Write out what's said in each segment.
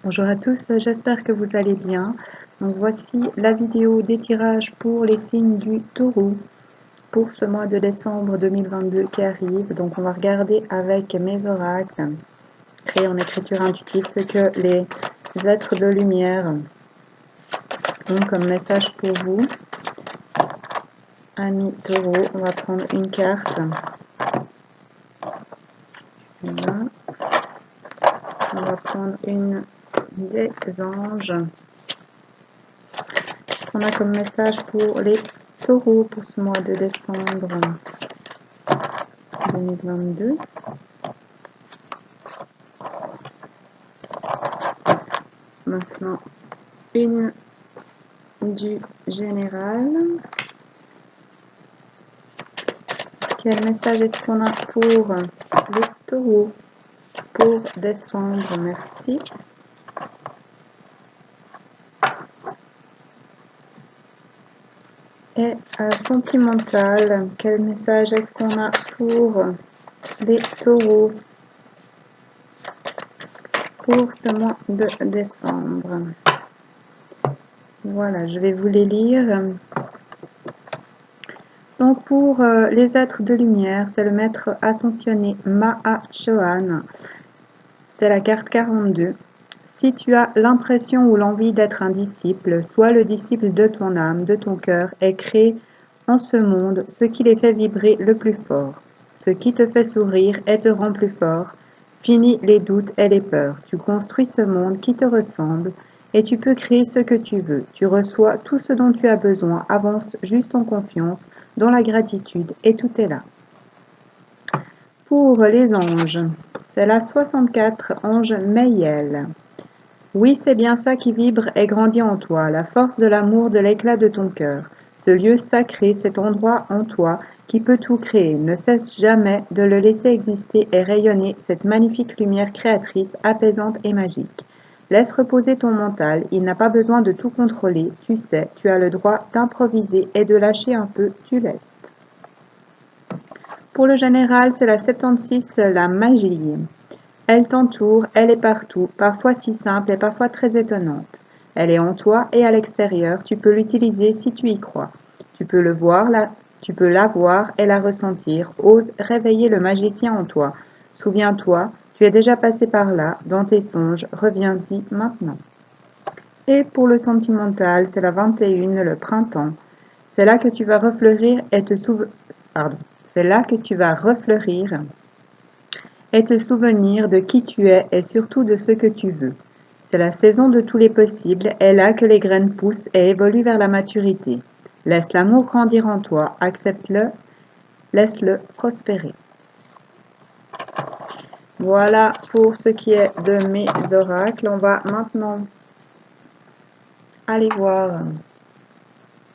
Bonjour à tous, j'espère que vous allez bien. Donc voici la vidéo des tirages pour les signes du Taureau pour ce mois de décembre 2022 qui arrive. Donc on va regarder avec mes oracles, créés en écriture intuitive, ce que les êtres de lumière ont comme message pour vous. Amis Taureau, on va prendre une carte. Voilà. On va prendre une des anges. On a comme message pour les taureaux pour ce mois de décembre 2022. Maintenant, une du général. Quel message est-ce qu'on a pour les taureaux pour décembre? Merci. Et sentimental, quel message est-ce qu'on a pour les taureaux pour ce mois de décembre? Voilà, je vais vous les lire. Donc pour les êtres de lumière, c'est le maître ascensionné Mahachohan. C'est la carte 42. Si tu as l'impression ou l'envie d'être un disciple, sois le disciple de ton âme, de ton cœur, et crée en ce monde ce qui les fait vibrer le plus fort, ce qui te fait sourire et te rend plus fort. Finis les doutes et les peurs. Tu construis ce monde qui te ressemble et tu peux créer ce que tu veux. Tu reçois tout ce dont tu as besoin. Avance juste en confiance, dans la gratitude et tout est là. Pour les anges, c'est la 64 ange Mayel. Oui, c'est bien ça qui vibre et grandit en toi, la force de l'amour, de l'éclat de ton cœur. Ce lieu sacré, cet endroit en toi qui peut tout créer. Ne cesse jamais de le laisser exister et rayonner cette magnifique lumière créatrice, apaisante et magique. Laisse reposer ton mental, il n'a pas besoin de tout contrôler, tu sais, tu as le droit d'improviser et de lâcher un peu, tu laisses. Pour le général, c'est la 76, la magie. Elle t'entoure, elle est partout, parfois si simple et parfois très étonnante. Elle est en toi et à l'extérieur, tu peux l'utiliser si tu y crois. Tu peux la voir et la ressentir. Ose réveiller le magicien en toi. Souviens-toi, tu es déjà passé par là, dans tes songes, reviens-y maintenant. Et pour le sentimental, c'est la 21, le printemps. C'est là que tu vas refleurir et C'est là que tu vas refleurir et te souvenir de qui tu es et surtout de ce que tu veux. C'est la saison de tous les possibles, est là que les graines poussent et évoluent vers la maturité. Laisse l'amour grandir en toi, accepte-le, laisse-le prospérer. Voilà pour ce qui est de mes oracles. On va maintenant aller voir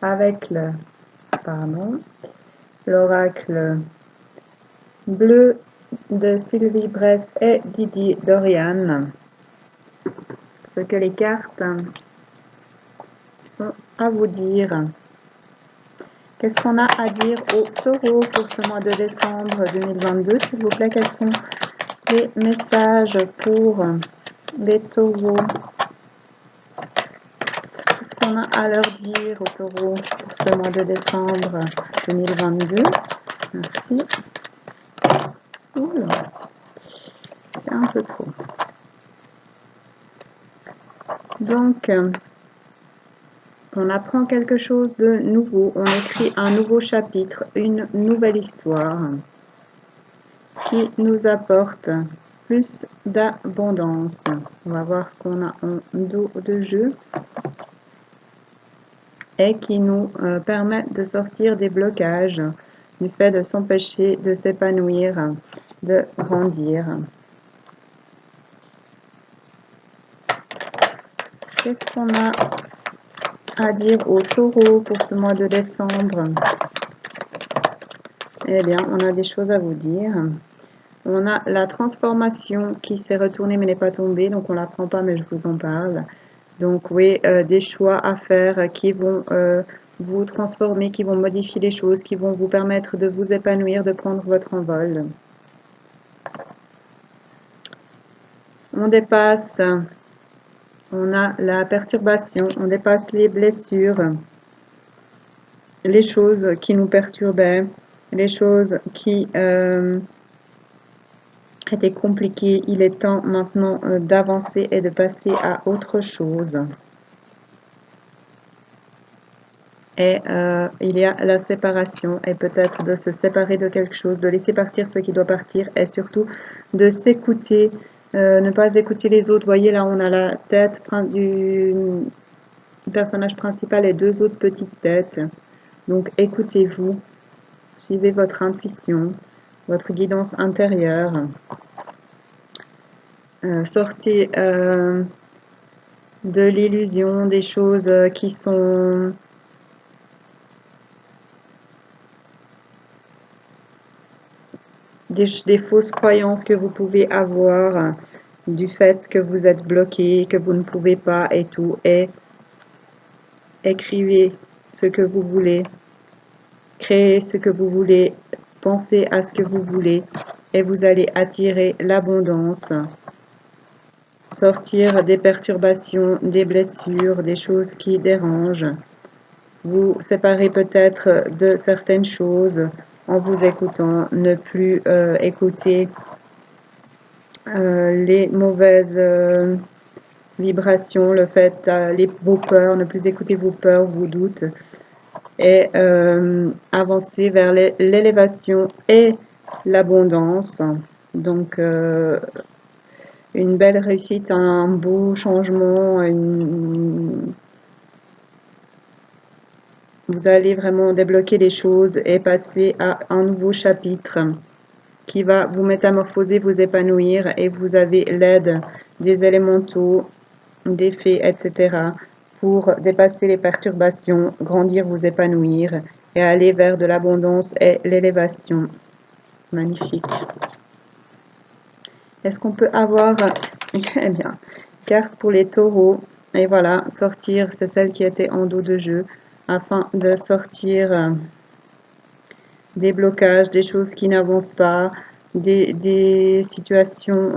avec l'oracle bleu de Sylvie Bress et Didier Dorian. Ce que les cartes ont à vous dire. Qu'est-ce qu'on a à dire aux taureaux pour ce mois de décembre 2022? S'il vous plaît, quels sont les messages pour les taureaux? Qu'est-ce qu'on a à leur dire aux taureaux pour ce mois de décembre 2022? Merci. Oula, c'est un peu trop. Donc, on apprend quelque chose de nouveau, on écrit un nouveau chapitre, une nouvelle histoire qui nous apporte plus d'abondance. On va voir ce qu'on a en dos de jeu et qui nous permet de sortir des blocages du fait de s'empêcher de s'épanouir, de grandir. Qu'est-ce qu'on a à dire aux taureaux pour ce mois de décembre? Eh bien, on a des choses à vous dire. On a la transformation qui s'est retournée mais n'est pas tombée, donc on ne la prend pas mais je vous en parle. Donc oui, des choix à faire qui vont vous transformer, qui vont modifier les choses, qui vont vous permettre de vous épanouir, de prendre votre envol. On dépasse On a la perturbation, on dépasse les blessures, les choses qui nous perturbaient, les choses qui étaient compliquées. Il est temps maintenant d'avancer et de passer à autre chose. Et il y a la séparation et peut-être de se séparer de quelque chose, de laisser partir ce qui doit partir et surtout de s'écouter, ne pas écouter les autres. Voyez là, on a la tête du personnage principal et deux autres petites têtes. Donc écoutez-vous, suivez votre intuition, votre guidance intérieure. Sortez de l'illusion des choses qui sont des fausses croyances que vous pouvez avoir du fait que vous êtes bloqué, que vous ne pouvez pas et tout. Et écrivez ce que vous voulez, créez ce que vous voulez, pensez à ce que vous voulez et vous allez attirer l'abondance. Sortir des perturbations, des blessures, des choses qui dérangent. Vous séparer peut-être de certaines choses en vous écoutant, ne plus écouter les mauvaises vibrations, le fait, vos peurs, ne plus écouter vos peurs, vos doutes, et avancer vers l'élévation et l'abondance. Donc, une belle réussite, un beau changement, vous allez vraiment débloquer les choses et passer à un nouveau chapitre qui va vous métamorphoser, vous épanouir et vous avez l'aide des élémentaux, des fées, etc. pour dépasser les perturbations, grandir, vous épanouir et aller vers de l'abondance et l'élévation. Magnifique. Est-ce qu'on peut avoir, eh bien, carte pour les taureaux? Et voilà, sortir, c'est celle qui était en dos de jeu, afin de sortir des blocages, des choses qui n'avancent pas, des situations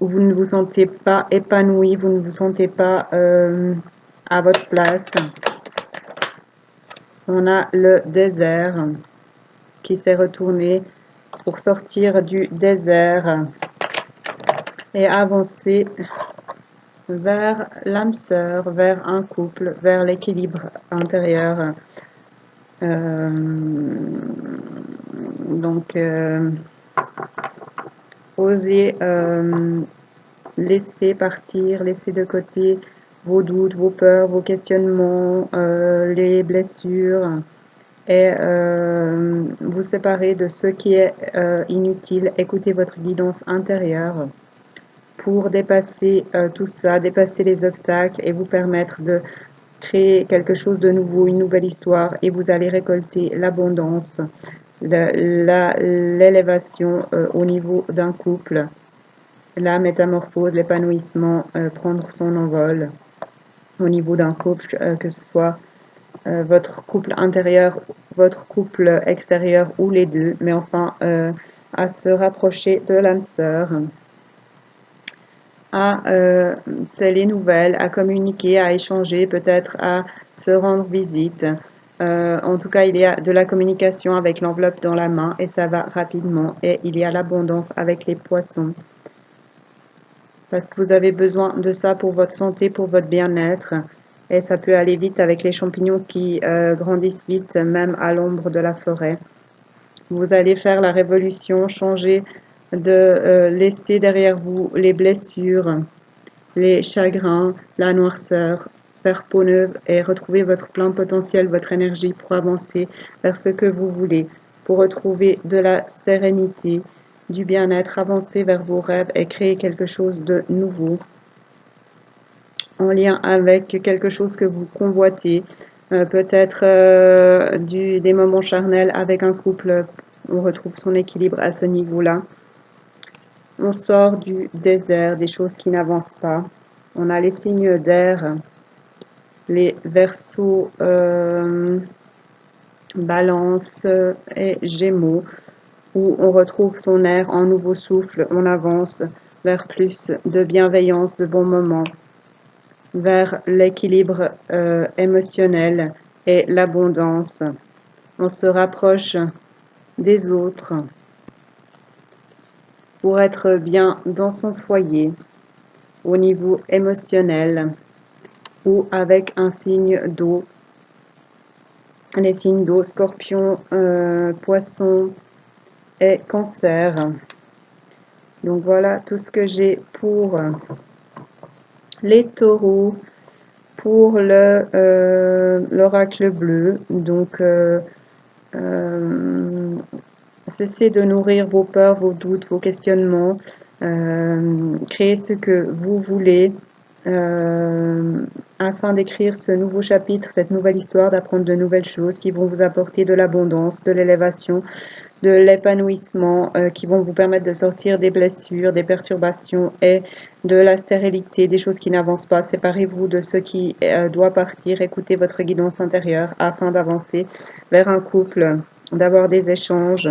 où vous ne vous sentez pas épanoui, vous ne vous sentez pas à votre place. On a le désert qui s'est retourné pour sortir du désert et avancer vers l'âme sœur, vers un couple, vers l'équilibre intérieur. Donc, osez laisser partir, laisser de côté vos doutes, vos peurs, vos questionnements, les blessures et vous séparer de ce qui est inutile. Écoutez votre guidance intérieure pour dépasser tout ça, dépasser les obstacles et vous permettre de créer quelque chose de nouveau, une nouvelle histoire et vous allez récolter l'abondance, l'élévation au niveau d'un couple, la métamorphose, l'épanouissement, prendre son envol au niveau d'un couple, que ce soit votre couple intérieur, votre couple extérieur ou les deux, mais enfin à se rapprocher de l'âme sœur, à les nouvelles, à communiquer, à échanger, peut-être à se rendre visite. En tout cas, il y a de la communication avec l'enveloppe dans la main et ça va rapidement. Et il y a l'abondance avec les poissons. Parce que vous avez besoin de ça pour votre santé, pour votre bien-être. Et ça peut aller vite avec les champignons qui grandissent vite, même à l'ombre de la forêt. Vous allez faire la révolution, changer de laisser derrière vous les blessures, les chagrins, la noirceur, faire peau neuve et retrouver votre plein potentiel, votre énergie pour avancer vers ce que vous voulez, pour retrouver de la sérénité, du bien-être, avancer vers vos rêves et créer quelque chose de nouveau en lien avec quelque chose que vous convoitez, peut-être des moments charnels avec un couple, on retrouve son équilibre à ce niveau-là. On sort du désert, des choses qui n'avancent pas. On a les signes d'air, les Verseaux, Balance et Gémeaux, où on retrouve son air en nouveau souffle, on avance, vers plus de bienveillance, de bons moments, vers l'équilibre émotionnel et l'abondance. On se rapproche des autres pour être bien dans son foyer, au niveau émotionnel ou avec un signe d'eau. Les signes d'eau, Scorpion, Poisson et Cancer. Donc voilà tout ce que j'ai pour les taureaux, pour l'oracle bleu. Donc cessez de nourrir vos peurs, vos doutes, vos questionnements. Créez ce que vous voulez afin d'écrire ce nouveau chapitre, cette nouvelle histoire, d'apprendre de nouvelles choses qui vont vous apporter de l'abondance, de l'élévation, de l'épanouissement, qui vont vous permettre de sortir des blessures, des perturbations et de la stérilité, des choses qui n'avancent pas. Séparez-vous de ce qui doit partir. Écoutez votre guidance intérieure afin d'avancer vers un couple, d'avoir des échanges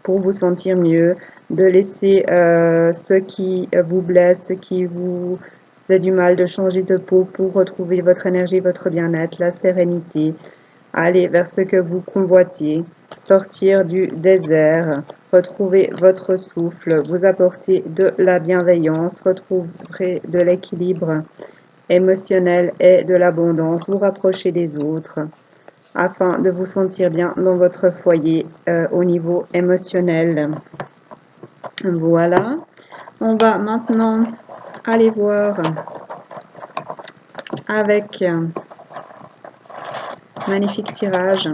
pour vous sentir mieux, de laisser ce qui vous blesse, ce qui vous a du mal, de changer de peau pour retrouver votre énergie, votre bien-être, la sérénité, aller vers ce que vous convoitiez, sortir du désert, retrouver votre souffle, vous apporter de la bienveillance, retrouver de l'équilibre émotionnel et de l'abondance, vous rapprocher des autres afin de vous sentir bien dans votre foyer au niveau émotionnel. Voilà, on va maintenant aller voir avec magnifique tirage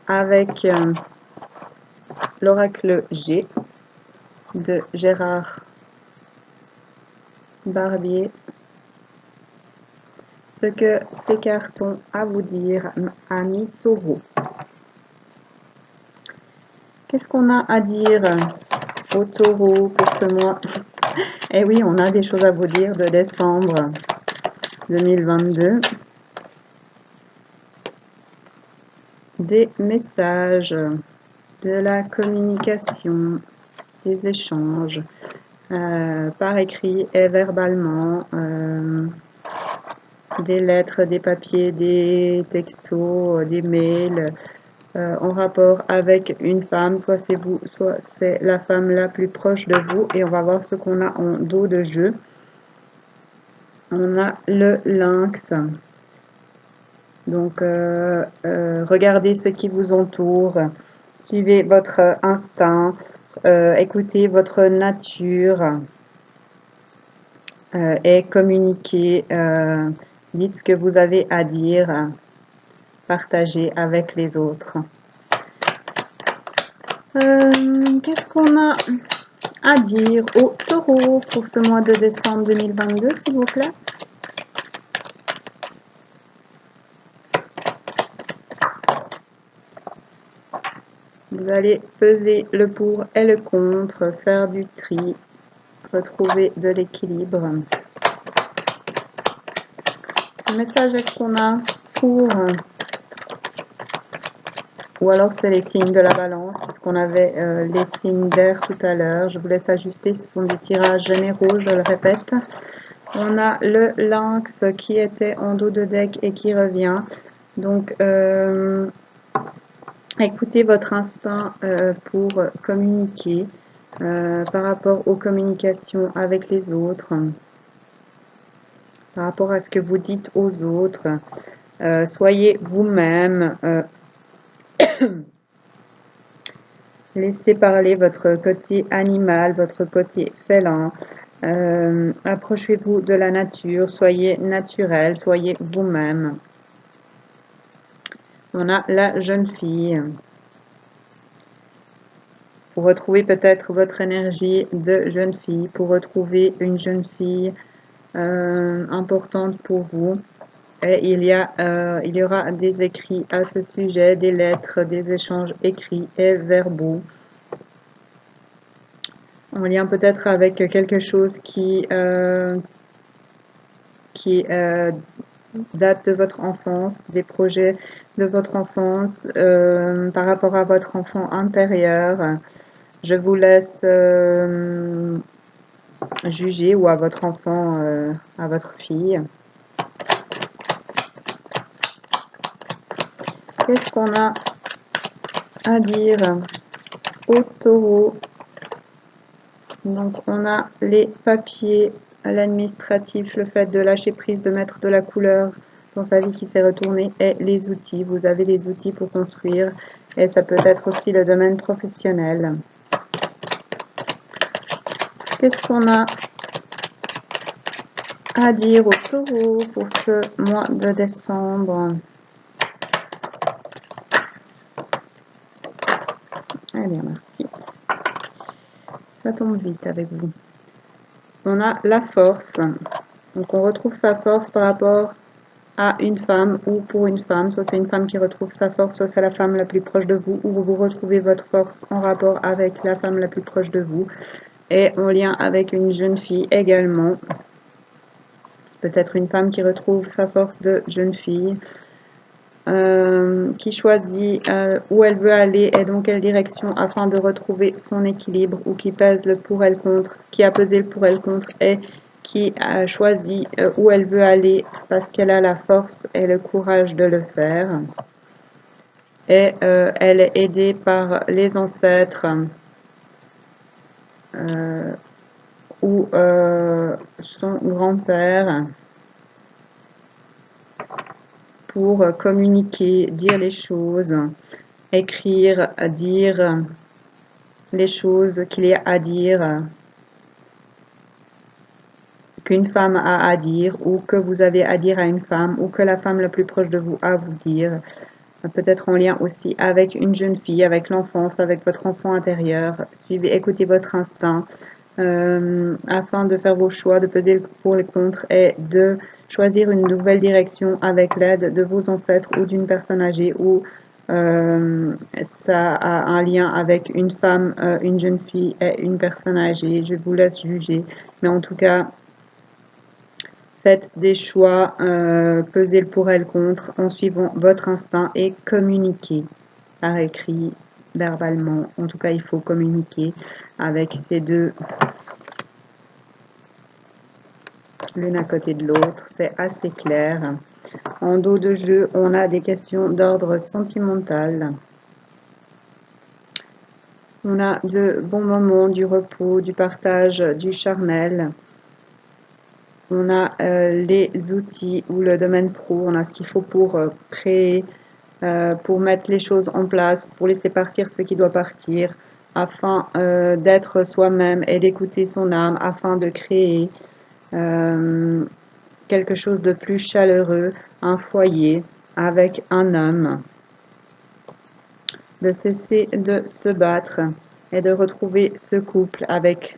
avec l'oracle G de Gérard Barbier. Ce que ces cartes ont à vous dire, amis taureaux. Qu'est-ce qu'on a à dire aux taureaux pour ce mois? Eh oui, on a des choses à vous dire de décembre 2022. Des messages, de la communication, des échanges par écrit et verbalement, des lettres, des papiers, des textos, des mails en rapport avec une femme, soit c'est vous, soit c'est la femme la plus proche de vous. Et on va voir ce qu'on a en dos de jeu. On a le lynx. Donc, regardez ce qui vous entoure, suivez votre instinct, écoutez votre nature et communiquez, dites ce que vous avez à dire, partagez avec les autres. Qu'est-ce qu'on a à dire aux taureaux pour ce mois de décembre 2022, s'il vous plaît? Vous allez peser le pour et le contre, faire du tri, retrouver de l'équilibre. Quel message est-ce qu'on a pour... Ou alors c'est les signes de la balance, puisqu'on avait les signes d'air tout à l'heure. Je vous laisse ajuster, ce sont des tirages généraux, je le répète. On a le lynx qui était en dos de deck et qui revient. Donc, écoutez votre instinct pour communiquer par rapport aux communications avec les autres, par rapport à ce que vous dites aux autres. Soyez vous-même. Laissez parler votre côté animal, votre côté félin. Approchez-vous de la nature, soyez naturel, soyez vous-même. On a la jeune fille. Pour retrouver peut-être votre énergie de jeune fille, pour retrouver une jeune fille importante pour vous. Et il y aura des écrits à ce sujet, des lettres, des échanges écrits et verbaux. En lien peut-être avec quelque chose qui date de votre enfance, des projets de votre enfance, par rapport à votre enfant intérieur. Je vous laisse juger ou à votre enfant, à votre fille. Qu'est-ce qu'on a à dire au taureau? Donc on a les papiers, l'administratif, le fait de lâcher prise, de mettre de la couleur dans sa vie qui s'est retournée, et les outils. Vous avez des outils pour construire, et ça peut être aussi le domaine professionnel. Qu'est-ce qu'on a à dire au taureau pour ce mois de décembre? Eh bien, merci. Ça tombe vite avec vous. On a la force. Donc on retrouve sa force par rapport à une femme ou pour une femme. Soit c'est une femme qui retrouve sa force, soit c'est la femme la plus proche de vous, ou vous retrouvez votre force en rapport avec la femme la plus proche de vous. Et en lien avec une jeune fille également. Peut-être une femme qui retrouve sa force de jeune fille. Qui choisit où elle veut aller et dans quelle direction afin de retrouver son équilibre, ou qui pèse le pour et le contre, qui a pesé le pour et le contre et qui a choisi où elle veut aller parce qu'elle a la force et le courage de le faire. Et elle est aidée par les ancêtres ou son grand-père pour communiquer, dire les choses, écrire, dire les choses qu'il y a à dire, qu'une femme a à dire, ou que vous avez à dire à une femme, ou que la femme la plus proche de vous a à vous dire. Peut-être en lien aussi avec une jeune fille, avec l'enfance, avec votre enfant intérieur. Suivez, écoutez votre instinct afin de faire vos choix, de peser le pour et le contre, et de choisir une nouvelle direction avec l'aide de vos ancêtres ou d'une personne âgée, ou ça a un lien avec une femme, une jeune fille et une personne âgée. Je vous laisse juger, mais en tout cas, faites des choix, pesez le pour et le contre en suivant votre instinct et communiquez par écrit, verbalement. En tout cas, il faut communiquer avec ces deux, l'une à côté de l'autre. C'est assez clair. En dos de jeu, on a des questions d'ordre sentimental. On a de bons moments, du repos, du partage, du charnel. On a les outils ou le domaine pro. On a ce qu'il faut pour créer, pour mettre les choses en place, pour laisser partir ce qui doit partir, afin d'être soi-même et d'écouter son âme, afin de créer quelque chose de plus chaleureux, un foyer avec un homme, de cesser de se battre et de retrouver ce couple avec,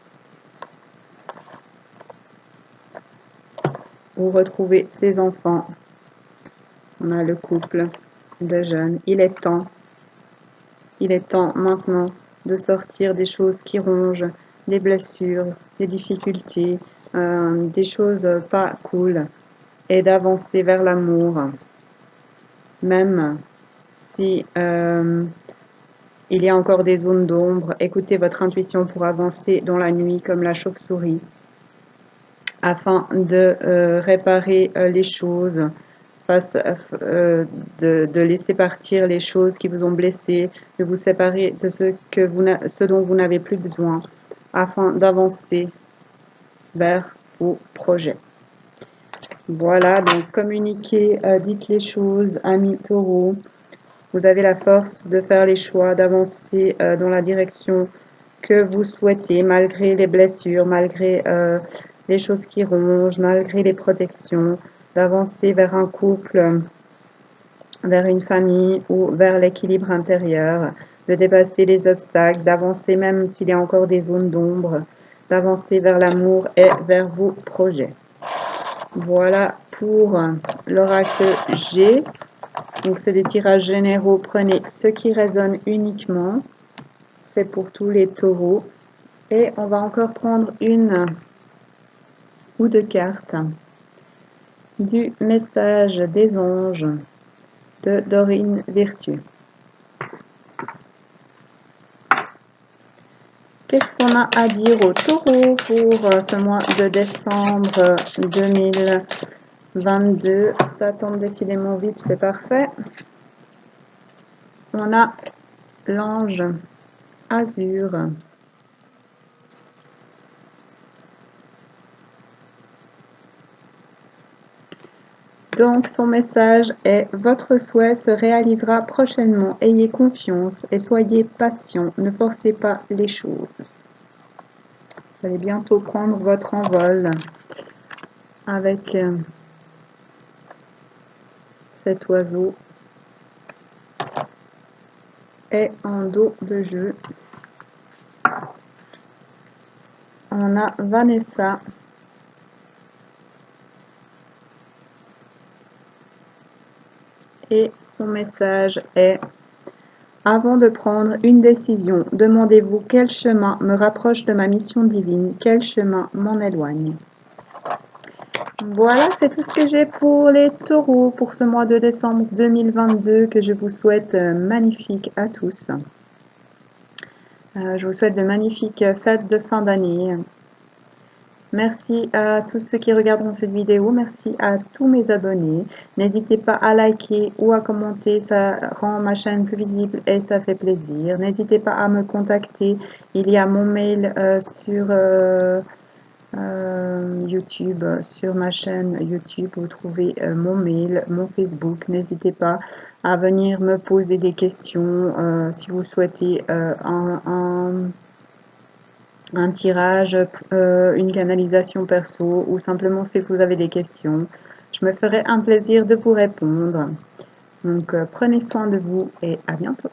ou retrouver ses enfants. On a le couple de jeunes. Il est temps maintenant de sortir des choses qui rongent, des blessures, des difficultés, des choses pas cool, et d'avancer vers l'amour. Même si il y a encore des zones d'ombre, écoutez votre intuition pour avancer dans la nuit comme la chauve-souris, afin de réparer les choses, de laisser partir les choses qui vous ont blessé, de vous séparer de ce dont vous n'avez plus besoin, afin d'avancer vers vos projets. Voilà, donc communiquez, dites les choses, amis taureaux. Vous avez la force de faire les choix, d'avancer dans la direction que vous souhaitez, malgré les blessures, malgré les choses qui rongent, malgré les protections, d'avancer vers un couple, vers une famille ou vers l'équilibre intérieur, de dépasser les obstacles, d'avancer même s'il y a encore des zones d'ombre, d'avancer vers l'amour et vers vos projets. Voilà pour l'oracle G. Donc c'est des tirages généraux, prenez ce qui résonne uniquement, c'est pour tous les taureaux. Et on va encore prendre une ou deux cartes du message des anges de Dorine Virtue. qu'est-ce qu'on a à dire au taureau pour ce mois de décembre 2022? Ça tombe décidément vite, c'est parfait. On a l'ange azur. Donc son message est: votre souhait se réalisera prochainement, ayez confiance et soyez patient, ne forcez pas les choses. Vous allez bientôt prendre votre envol avec cet oiseau et en dos de jeu. On a Vanessa. Et son message est: avant de prendre une décision, demandez-vous quel chemin me rapproche de ma mission divine, quel chemin m'en éloigne. Voilà, c'est tout ce que j'ai pour les taureaux pour ce mois de décembre 2022 que je vous souhaite magnifique à tous. Je vous souhaite de magnifiques fêtes de fin d'année. Merci à tous ceux qui regarderont cette vidéo, merci à tous mes abonnés. N'hésitez pas à liker ou à commenter, ça rend ma chaîne plus visible et ça fait plaisir. N'hésitez pas à me contacter, il y a mon mail sur YouTube, sur ma chaîne YouTube, vous trouvez mon mail, mon Facebook. N'hésitez pas à venir me poser des questions si vous souhaitez un tirage, une canalisation perso ou simplement si vous avez des questions. Je me ferai un plaisir de vous répondre. Donc prenez soin de vous et à bientôt.